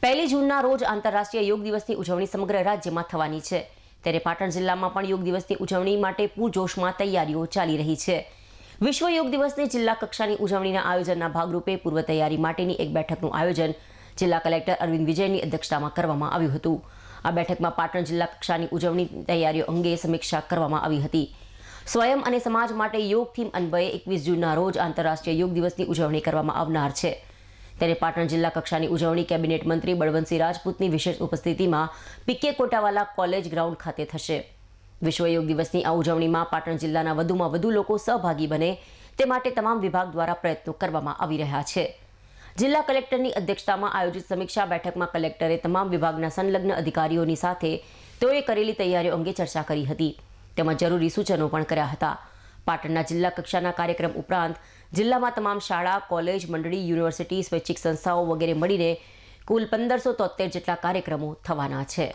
1 જૂનના રોજ આંતરરાષ્ટ્રીય યોગ દિવસની ઉજવણી સમગ્ર રાજ્યમાં થવાની છે। ત્યારે પાટણ જિલ્લામાં પણ યોગ દિવસની ઉજવણી માટે પૂરજોશમાં તૈયારીઓ ચાલી રહી છે। વિશ્વ યોગ દિવસની જિલ્લા કક્ષાની ઉજવણીના આયોજનના ભાગરૂપે પૂર્વ તૈયારી માટેની એક બેઠકનું આયોજન જિલ્લા કલેક્ટર અરવિંદ વિજયની અધ્યક્ષતામાં કરવામાં આવ્યું હતું। આ બેઠકમાં પાટણ જિલ્લા કક્ષાની ઉજવણી તૈયારીઓ અંગે સમીક્ષા કરવામાં આવી હતી। સ્વયં અને સમાજ માટે યોગ થીમ અન્વયે 21 જૂનના રોજ આંતરરાષ્ટ્રીય યોગ દિવસની ઉજવણી કરવામાં આવનાર છે। ત્યારે પાટણ જિલ્લા કક્ષાની ઉજવણી કેબિનેટ મંત્રી બળવંતસિંહ રાજપૂતની વિશેષ ઉપસ્થિતિમાં પીકે કોટાવાલા કોલેજ ગ્રાઉન્ડ ખાતે થશે। વિશ્વ યોગ દિવસની આ ઉજવણીમાં પાટણ જિલ્લાના વધુમાં વધુ લોકો સહભાગી બને તે માટે તમામ વિભાગ દ્વારા પ્રયત્નો કરવામાં આવી રહ્યા છે। જિલ્લા કલેક્ટરની અધ્યક્ષતામાં આયોજિત સમીક્ષા બેઠકમાં કલેક્ટરે તમામ વિભાગના સંલગ્ન અધિકારીઓની સાથે તેઓએ કરેલી તૈયારીઓ અંગે ચર્ચા કરી હતી તેમજ જરૂરી સૂચનો પણ કર્યા હતા। પાટણના જિલ્લા કક્ષાના કાર્યક્રમ ઉપરાંત જિલ્લામાં તમામ શાળા, કોલેજ, મંડળી, યુનિવર્સિટી, સ્વૈચ્છિક સંસ્થાઓ વગેરે મળીને કુલ 1573 જેટલા કાર્યક્રમો થવાના છે।